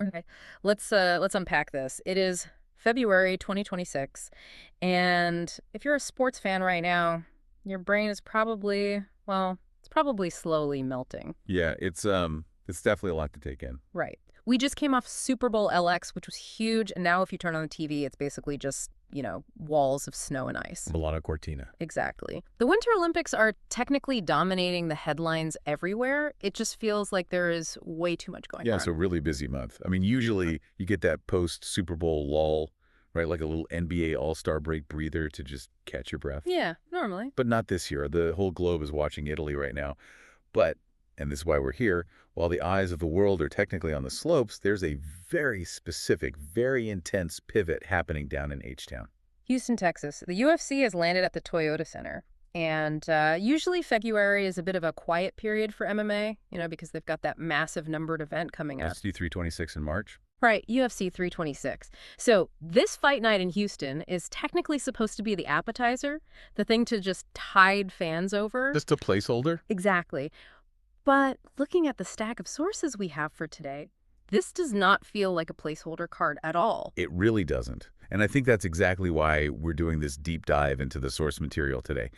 Okay, let's unpack this. It is February 2026, and if you're a sports fan right now, your brain is probably, well, it's probably slowly melting. Yeah, it's definitely a lot to take in. Right. We just came off Super Bowl LX, which was huge, and now if you turn on the TV, it's basically just, walls of snow and ice. Milano Cortina. Exactly. The Winter Olympics are technically dominating the headlines everywhere. It just feels like there is way too much going Yeah, on. so really busy month. I mean, usually you get that post Super Bowl lull, right? Like a little NBA All-Star break breather to just catch your breath. Yeah, normally. But not this year. The whole globe is watching Italy right now. But, and this is why we're here, while the eyes of the world are technically on the slopes, there's a very specific, very intense pivot happening down in H-Town. Houston, Texas. The UFC has landed at the Toyota Center. And usually February is a bit of a quiet period for MMA, because they've got that massive numbered event coming up. Let's do 326 in March. Right, UFC 326. So this fight night in Houston is technically supposed to be the appetizer, the thing to just tide fans over. Just a placeholder? Exactly. But looking at the stack of sources we have for today, this does not feel like a placeholder card at all. It really doesn't. And I think that's exactly why we're doing this deep dive into the source material today.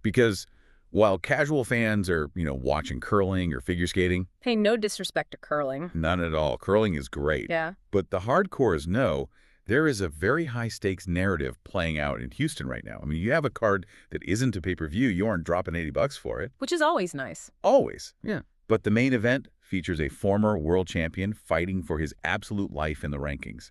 Because while casual fans are, watching curling or figure skating, Hey, no disrespect to curling. none at all. Curling is great. Yeah. But the hardcores know there is a very high-stakes narrative playing out in Houston right now. I mean, you have a card that isn't a pay-per-view. You aren't dropping $80 for it. Which is always nice. Always. Yeah. But the main event features a former world champion fighting for his absolute life in the rankings.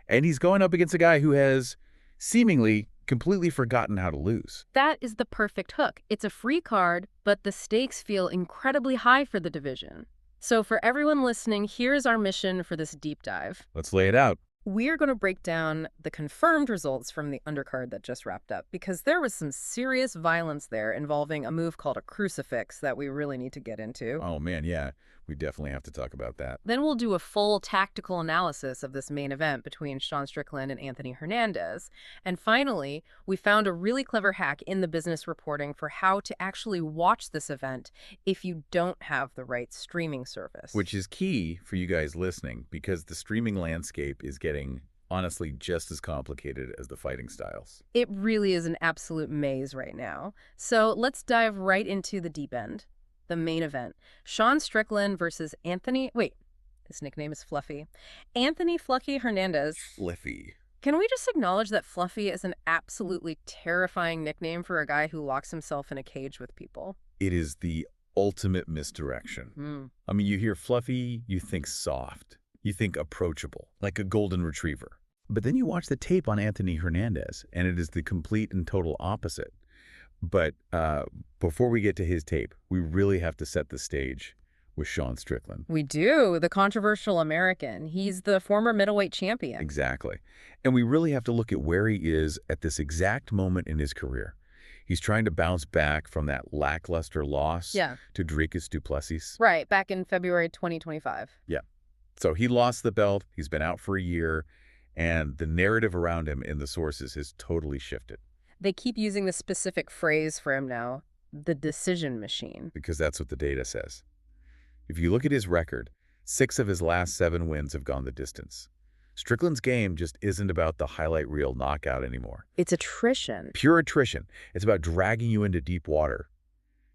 And he's going up against a guy who has seemingly completely forgotten how to lose. That is the perfect hook. It's a free card, but the stakes feel incredibly high for the division. So for everyone listening, here's our mission for this deep dive. Let's lay it out. We're going to break down the confirmed results from the undercard that just wrapped up, because there was some serious violence there involving a move called a crucifix that we really need to get into. Oh, man, yeah. We definitely have to talk about that. Then we'll do a full tactical analysis of this main event between Sean Strickland and Anthony Hernandez. And finally, we found a really clever hack in the business reporting for how to actually watch this event if you don't have the right streaming service. Which is key for you guys listening, because the streaming landscape is getting, honestly, just as complicated as the fighting styles. It really is an absolute maze right now. So let's dive right into the deep end. The main event. Sean Strickland versus his nickname is Fluffy. Anthony Fluffy Hernandez. Fliffy. Can we just acknowledge that Fluffy is an absolutely terrifying nickname for a guy who locks himself in a cage with people? It is the ultimate misdirection. I mean, you hear Fluffy, you think soft. You think approachable, like a golden retriever. But then you watch the tape on Anthony Hernandez, and it is the complete and total opposite. But before we get to his tape, we really have to set the stage with Sean Strickland. We do. The controversial American. He's the former middleweight champion. Exactly. And we really have to look at where he is at this exact moment in his career. He's trying to bounce back from that lackluster loss to Dricus du Plessis. Right, back in February 2025. Yeah. So he lost the belt. He's been out for a year. And the narrative around him in the sources has totally shifted. They keep using the specific phrase for him now, the decision machine. Because that's what the data says. If you look at his record, 6 of his last 7 wins have gone the distance. Strickland's game just isn't about the highlight reel knockout anymore. It's attrition. Pure attrition. It's about dragging you into deep water.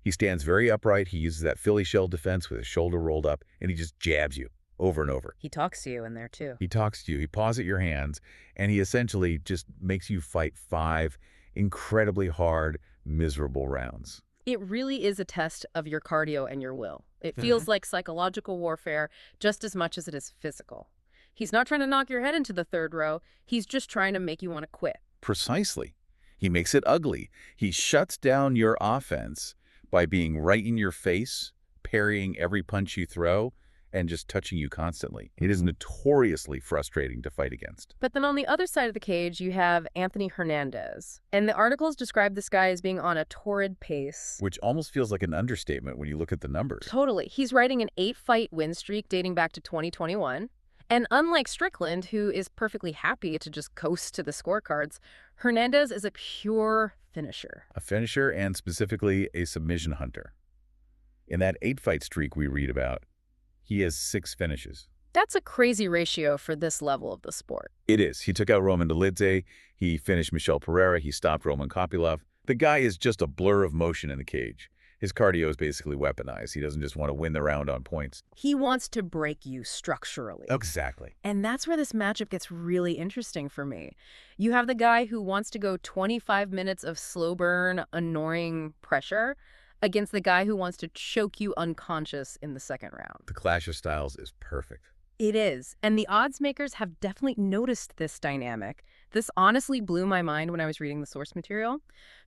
He stands very upright. He uses that Philly shell defense with his shoulder rolled up, and he just jabs you over and over. He talks to you in there, too. He talks to you. He paws at your hands, and he essentially just makes you fight 5 incredibly hard, miserable rounds. It really is a test of your cardio and your will. It feels like psychological warfare just as much as it is physical. He's not trying to knock your head into the third row. He's just trying to make you want to quit. Precisely. He makes it ugly. He shuts down your offense by being right in your face, parrying every punch you throw, and just touching you constantly. It is notoriously frustrating to fight against. But then on the other side of the cage, you have Anthony Hernandez. And the articles describe this guy as being on a torrid pace. Which almost feels like an understatement when you look at the numbers. Totally. He's riding an 8-fight win streak dating back to 2021. And unlike Strickland, who is perfectly happy to just coast to the scorecards, Hernandez is a pure finisher. A finisher, and specifically a submission hunter. In that 8-fight streak we read about, he has 6 finishes. That's a crazy ratio for this level of the sport. It is. He took out Roman Dolidze. He finished Michel Pereira. He stopped Roman Kopylov. The guy is just a blur of motion in the cage. His cardio is basically weaponized. He doesn't just want to win the round on points. He wants to break you structurally. Exactly. And that's where this matchup gets really interesting for me. You have the guy who wants to go 25 minutes of slow burn, annoying pressure against the guy who wants to choke you unconscious in the second round. The clash of styles is perfect. It is. And the odds makers have definitely noticed this dynamic. This honestly blew my mind when I was reading the source material.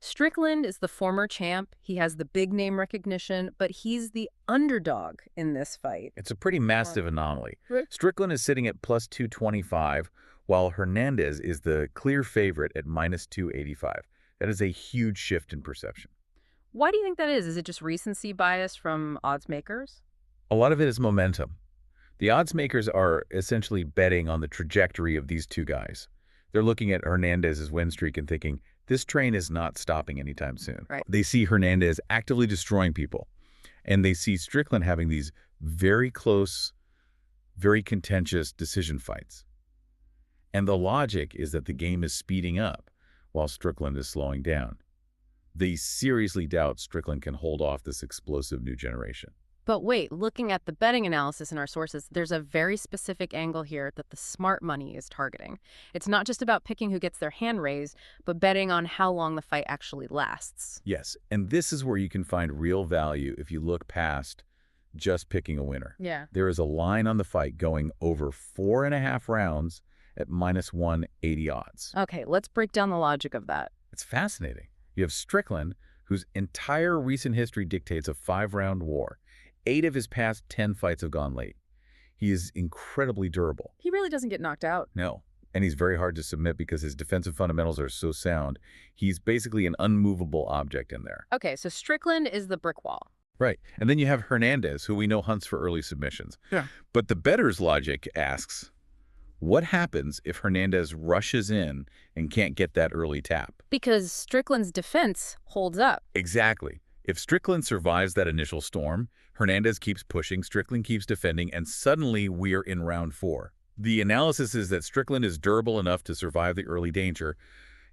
Strickland is the former champ. He has the big name recognition, but he's the underdog in this fight. It's a pretty massive anomaly. Right. Strickland is sitting at plus 225, while Hernandez is the clear favorite at minus 285. That is a huge shift in perception. Why do you think that is? Is it just recency bias from odds makers? A lot of it is momentum. The odds makers are essentially betting on the trajectory of these two guys. They're looking at Hernandez's win streak and thinking, this train is not stopping anytime soon. Right. They see Hernandez actively destroying people, and they see Strickland having these very close, very contentious decision fights. And the logic is that the game is speeding up while Strickland is slowing down. They seriously doubt Strickland can hold off this explosive new generation. But wait, looking at the betting analysis in our sources, there's a very specific angle here that the smart money is targeting. It's not just about picking who gets their hand raised, but betting on how long the fight actually lasts. Yes, and this is where you can find real value if you look past just picking a winner. Yeah. There is a line on the fight going over 4.5 rounds at minus 180 odds. Okay, let's break down the logic of that. It's fascinating. You have Strickland, whose entire recent history dictates a 5-round war. 8 of his past 10 fights have gone late. He is incredibly durable. He really doesn't get knocked out. No. And he's very hard to submit because his defensive fundamentals are so sound. He's basically an unmovable object in there. Okay, so Strickland is the brick wall. Right. And then you have Hernandez, who we know hunts for early submissions. Yeah. But the bettor's logic asks, what happens if Hernandez rushes in and can't get that early tap? Because Strickland's defense holds up. Exactly. If Strickland survives that initial storm, Hernandez keeps pushing, Strickland keeps defending, and suddenly we're in round 4. The analysis is that Strickland is durable enough to survive the early danger,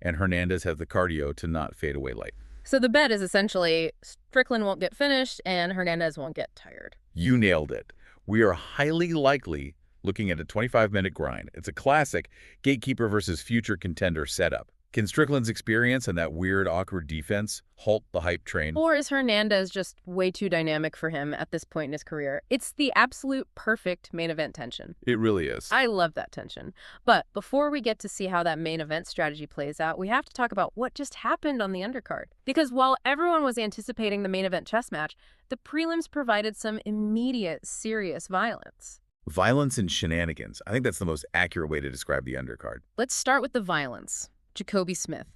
and Hernandez has the cardio to not fade away late. So the bet is essentially Strickland won't get finished and Hernandez won't get tired. You nailed it. We are highly likely looking at a 25-minute grind. It's a classic gatekeeper versus future contender setup. Can Strickland's experience and that weird, awkward defense halt the hype train? Or is Hernandez just way too dynamic for him at this point in his career? It's the absolute perfect main event tension. It really is. I love that tension. But before we get to see how that main event strategy plays out, we have to talk about what just happened on the undercard. Because while everyone was anticipating the main event chess match, the prelims provided some immediate, serious violence. Violence and shenanigans. I think that's the most accurate way to describe the undercard. Let's start with the violence. Jacobe Smith.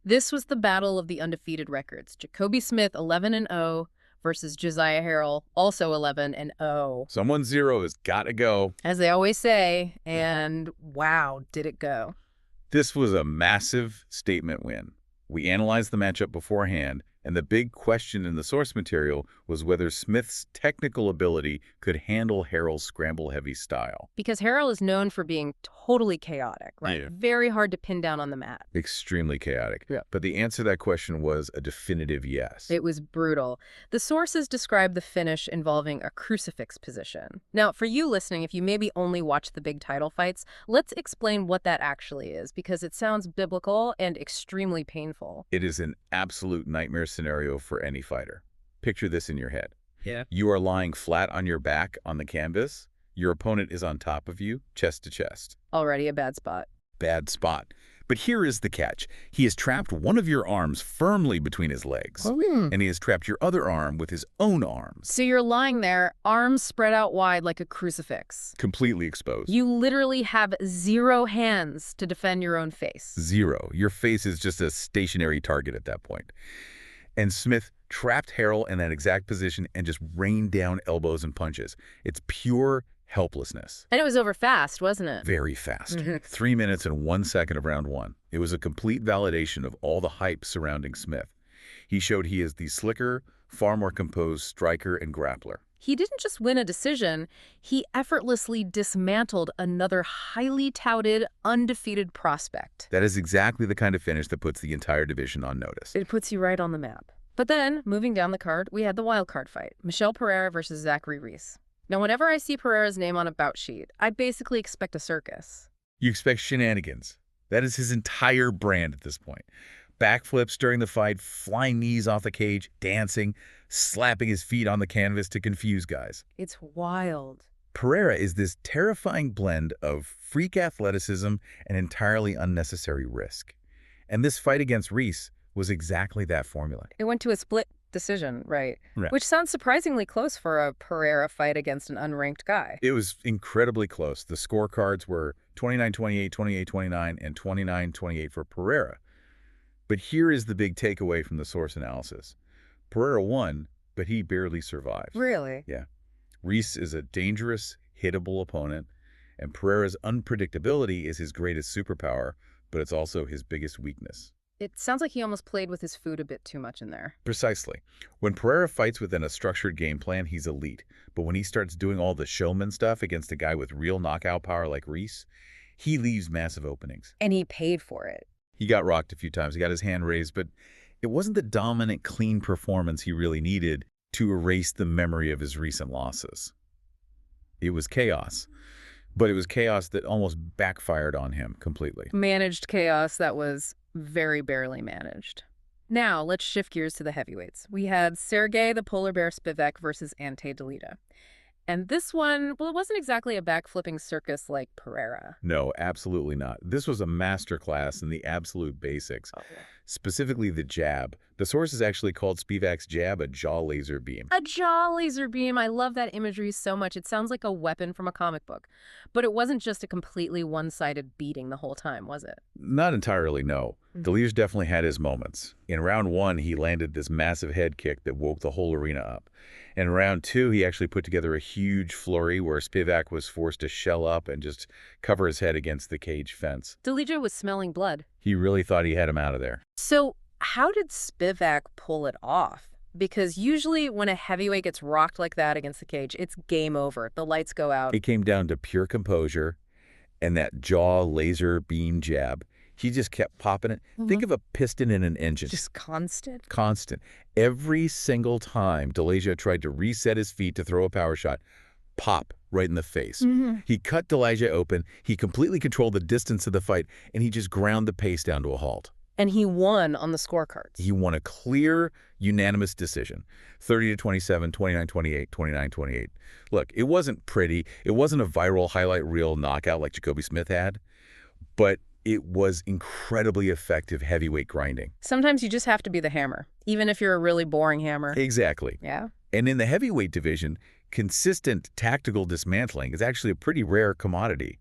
This was the battle of the undefeated records. Jacobe Smith 11-0 versus Josiah Harrell, also 11-0. Someone's zero has got to go. As they always say, and wow, did it go. This was a massive statement win. We analyzed the matchup beforehand, and the big question in the source material was whether Smith's technical ability could handle Harrell's scramble-heavy style. Because Harrell is known for being totally chaotic, right? Yeah. Very hard to pin down on the mat. Extremely chaotic. Yeah. But the answer to that question was a definitive yes. It was brutal. The sources describe the finish involving a crucifix position. Now, for you listening, if you maybe only watch the big title fights, let's explain what that actually is, because it sounds biblical and extremely painful. It is an absolute nightmare scenario for any fighter. Picture this in your head. Yeah. You are lying flat on your back on the canvas. Your opponent is on top of you, chest to chest. Already a bad spot. Bad spot. But here is the catch. He has trapped one of your arms firmly between his legs, and he has trapped your other arm with his own arms. So you're lying there, arms spread out wide like a crucifix. Completely exposed. You literally have 0 hands to defend your own face. 0. Your face is just a stationary target at that point. And Smith trapped Harrell in that exact position and just rained down elbows and punches. It's pure helplessness. And it was over fast, wasn't it? Very fast. 3 minutes and 1 second of round 1. It was a complete validation of all the hype surrounding Smith. He showed he is the slicker, far more composed striker and grappler. He didn't just win a decision, he effortlessly dismantled another highly touted, undefeated prospect. That is exactly the kind of finish that puts the entire division on notice. It puts you right on the map. But then, moving down the card, we had the wild card fight, Michel Pereira versus Zachary Reese. Now, whenever I see Pereira's name on a bout sheet, I basically expect a circus. You expect shenanigans. That is his entire brand at this point. Backflips during the fight, flying knees off the cage, dancing, slapping his feet on the canvas to confuse guys. It's wild. Pereira is this terrifying blend of freak athleticism and entirely unnecessary risk. And this fight against Reese was exactly that formula. It went to a split decision, right? Right. Which sounds surprisingly close for a Pereira fight against an unranked guy. It was incredibly close. The scorecards were 29-28, 28-29, and 29-28 for Pereira. But here is the big takeaway from the source analysis. Pereira won, but he barely survived. Really? Yeah. Reese is a dangerous, hittable opponent, and Pereira's unpredictability is his greatest superpower, but it's also his biggest weakness. It sounds like he almost played with his food a bit too much in there. Precisely. When Pereira fights within a structured game plan, he's elite. But when he starts doing all the showman stuff against a guy with real knockout power like Reese, he leaves massive openings. And he paid for it. He got rocked a few times. He got his hand raised, but it wasn't the dominant, clean performance he really needed to erase the memory of his recent losses. It was chaos, but it was chaos that almost backfired on him completely. Managed chaos that was very barely managed. Now, let's shift gears to the heavyweights. We had Sergey the Polar Bear Spivak versus Ante Delita. And this one, well, it wasn't exactly a backflipping circus like Pereira. No, absolutely not. This was a masterclass in the absolute basics, specifically the jab. The source is actually called Spivak's jab a jaw laser beam. A jaw laser beam. I love that imagery so much. It sounds like a weapon from a comic book. But it wasn't just a completely one-sided beating the whole time, was it? Not entirely, no. Delita's definitely had his moments. In round one, he landed this massive head kick that woke the whole arena up. In round two, he actually put together a huge flurry where Spivak was forced to shell up and just cover his head against the cage fence. Delita was smelling blood. He really thought he had him out of there. So how did Spivak pull it off? Because usually when a heavyweight gets rocked like that against the cage, it's game over. The lights go out. It came down to pure composure and that jaw laser beam jab. He just kept popping it. Think of a piston in an engine. Just constant? Constant. Every single time Delita tried to reset his feet to throw a power shot, pop right in the face. He cut Delita open, he completely controlled the distance of the fight, and he just ground the pace down to a halt. And he won on the scorecards. He won a clear, unanimous decision. 30-27, 29-28, 29-28. Look, it wasn't pretty. It wasn't a viral highlight reel knockout like Jacobe Smith had, but it was incredibly effective heavyweight grinding. Sometimes you just have to be the hammer, even if you're a really boring hammer. Exactly. Yeah. And in the heavyweight division, consistent tactical dismantling is actually a pretty rare commodity.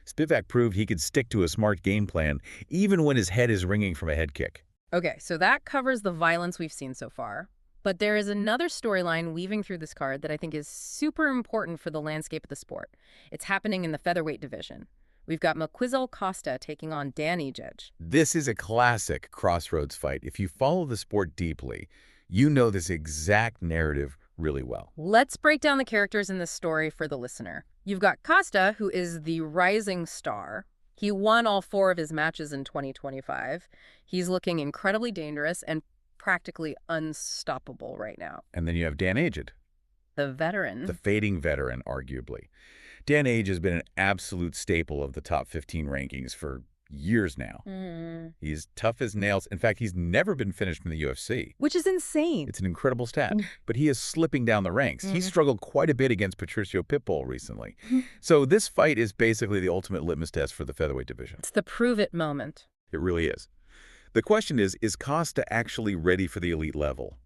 Spivak proved he could stick to a smart game plan even when his head is ringing from a head kick. Okay, so that covers the violence we've seen so far. But there is another storyline weaving through this card that I think is super important for the landscape of the sport. It's happening in the featherweight division. We've got Maquizzel Costa taking on Dan Ige. This is a classic crossroads fight. If you follow the sport deeply, you know this exact narrative really well. Let's break down the characters in this story for the listener. You've got Costa, who is the rising star. He won all 4 of his matches in 2025. He's looking incredibly dangerous and practically unstoppable right now. And then you have Dan Ige, The veteran. the fading veteran, arguably. Dan Ige has been an absolute staple of the top 15 rankings for years now. He's tough as nails. In fact, he's never been finished in the UFC. Which is insane. It's an incredible stat, but he is slipping down the ranks. He struggled quite a bit against Patricio Pitbull recently. So this fight is basically the ultimate litmus test for the featherweight division. It's the prove-it moment. It really is. The question is Costa actually ready for the elite level?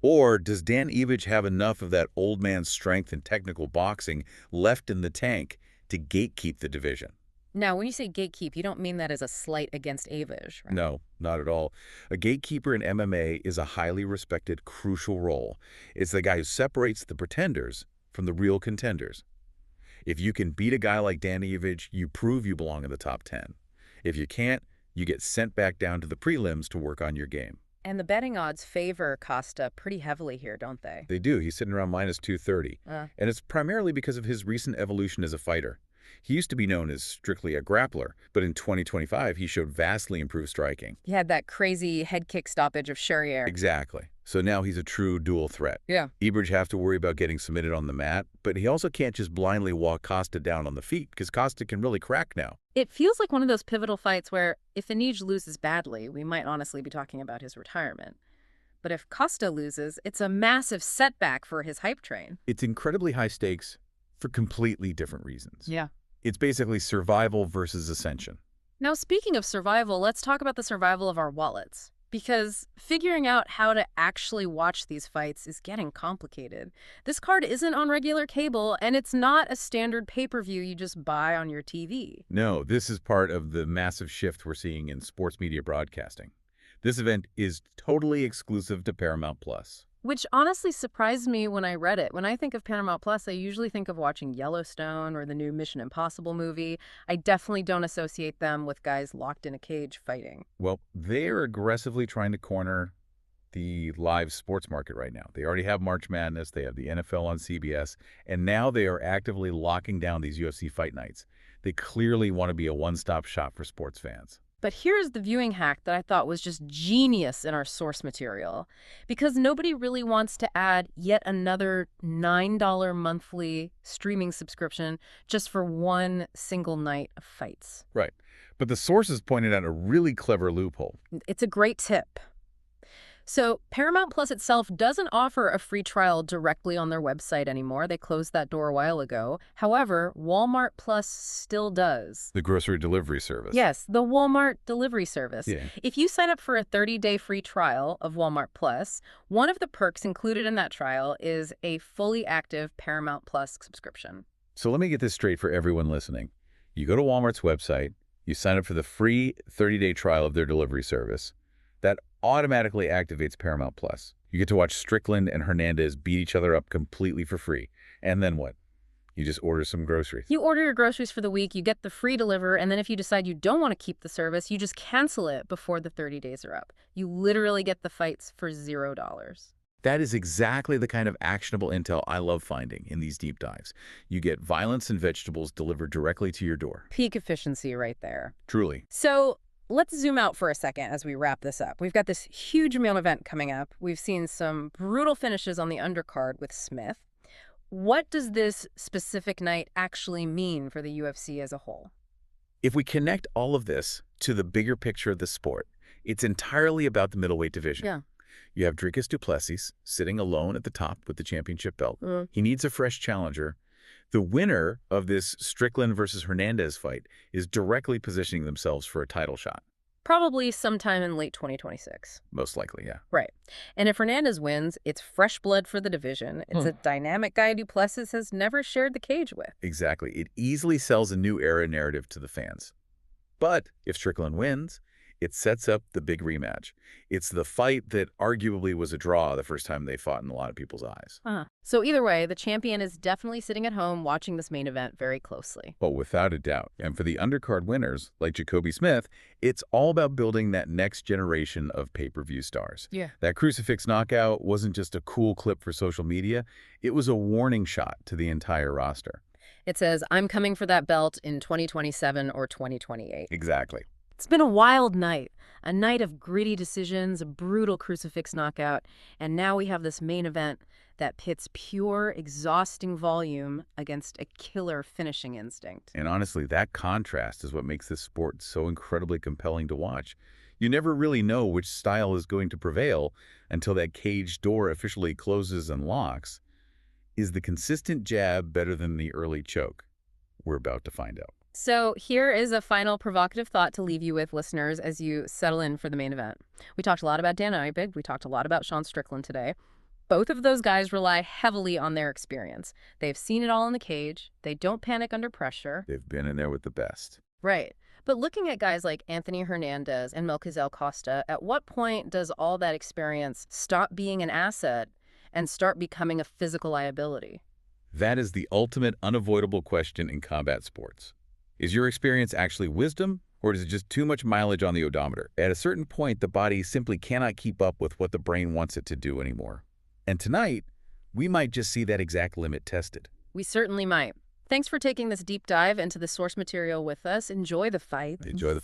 Or does Dan Ige have enough of that old man's strength and technical boxing left in the tank to gatekeep the division? Now, when you say gatekeep, you don't mean that as a slight against Ige, right? No, not at all. A gatekeeper in MMA is a highly respected, crucial role. It's the guy who separates the pretenders from the real contenders. If you can beat a guy like Dan Ige, you prove you belong in the top 10. If you can't, you get sent back down to the prelims to work on your game. And the betting odds favor Costa pretty heavily here, don't they? They do. He's sitting around minus 230. And it's primarily because of his recent evolution as a fighter. He used to be known as strictly a grappler, but in 2025, he showed vastly improved striking. He had that crazy head kick stoppage of Charrier. Exactly. So now he's a true dual threat. Yeah. Eberge have to worry about getting submitted on the mat, but he also can't just blindly walk Costa down on the feet because Costa can really crack now. It feels like one of those pivotal fights where if Anij loses badly, we might honestly be talking about his retirement. But if Costa loses, it's a massive setback for his hype train. It's incredibly high stakes for completely different reasons. Yeah. It's basically survival versus ascension. Now, speaking of survival, let's talk about the survival of our wallets. Because figuring out how to actually watch these fights is getting complicated. This card isn't on regular cable, and it's not a standard pay-per-view you just buy on your TV. No, this is part of the massive shift we're seeing in sports media broadcasting. This event is totally exclusive to Paramount+. Which honestly surprised me when I read it. When I think of Paramount+, I usually think of watching Yellowstone or the new Mission Impossible movie. I definitely don't associate them with guys locked in a cage fighting. Well, they're aggressively trying to corner the live sports market right now. They already have March Madness, they have the NFL on CBS, and now they are actively locking down these UFC Fight Nights. They clearly want to be a one-stop shop for sports fans. But here's the viewing hack that I thought was just genius in our source material. Because nobody really wants to add yet another $9 monthly streaming subscription just for one single night of fights. Right. But the sources pointed out a really clever loophole. It's a great tip. So Paramount Plus itself doesn't offer a free trial directly on their website anymore. They closed that door a while ago. However, Walmart Plus still does. The grocery delivery service. Yes, the Walmart delivery service. Yeah. If you sign up for a 30-day free trial of Walmart Plus, one of the perks included in that trial is a fully active Paramount Plus subscription. So let me get this straight for everyone listening. You go to Walmart's website, you sign up for the free 30-day trial of their delivery service. That automatically activates Paramount Plus. You get to watch Strickland and Hernandez beat each other up completely for free. And then what? You just order some groceries. You order your groceries for the week, you get the free deliver, and then if you decide you don't want to keep the service, you just cancel it before the 30 days are up. You literally get the fights for $0. That is exactly the kind of actionable intel I love finding in these deep dives. You get violence and vegetables delivered directly to your door. Peak efficiency right there. Truly. So let's zoom out for a second as we wrap this up. We've got this huge main event coming up. We've seen some brutal finishes on the undercard with Smith. What does this specific night actually mean for the UFC as a whole? If we connect all of this to the bigger picture of the sport, it's entirely about the middleweight division. Yeah. You have Dricus du Plessis sitting alone at the top with the championship belt. He needs a fresh challenger. The winner of this Strickland versus Hernandez fight is directly positioning themselves for a title shot. Probably sometime in late 2026. Most likely, yeah. Right. And if Hernandez wins, it's fresh blood for the division. It's a dynamic guy du Plessis has never shared the cage with. Exactly. It easily sells a new era narrative to the fans. But if Strickland wins, it sets up the big rematch. It's the fight that arguably was a draw the first time they fought in a lot of people's eyes. So either way, the champion is definitely sitting at home watching this main event very closely. Oh, without a doubt. And for the undercard winners, like Jacobe Smith, it's all about building that next generation of pay-per-view stars. Yeah. That crucifix knockout wasn't just a cool clip for social media. It was a warning shot to the entire roster. It says, I'm coming for that belt in 2027 or 2028. Exactly. It's been a wild night, a night of gritty decisions, a brutal crucifix knockout, and now we have this main event that pits pure, exhausting volume against a killer finishing instinct. And honestly, that contrast is what makes this sport so incredibly compelling to watch. You never really know which style is going to prevail until that cage door officially closes and locks. Is the consistent jab better than the early choke? We're about to find out. So here is a final provocative thought to leave you with, listeners, as you settle in for the main event. We talked a lot about Dan Ige. We talked a lot about Sean Strickland today. Both of those guys rely heavily on their experience. They've seen it all in the cage. They don't panic under pressure. They've been in there with the best. Right. But looking at guys like Anthony Hernandez and Melquizael Costa, at what point does all that experience stop being an asset and start becoming a physical liability? That is the ultimate unavoidable question in combat sports. Is your experience actually wisdom, Or is it just too much mileage on the odometer? At a certain point, the body simply cannot keep up with what the brain wants it to do anymore. And tonight, we might just see that exact limit tested. We certainly might. Thanks for taking this deep dive into the source material with us. Enjoy the fight. Enjoy the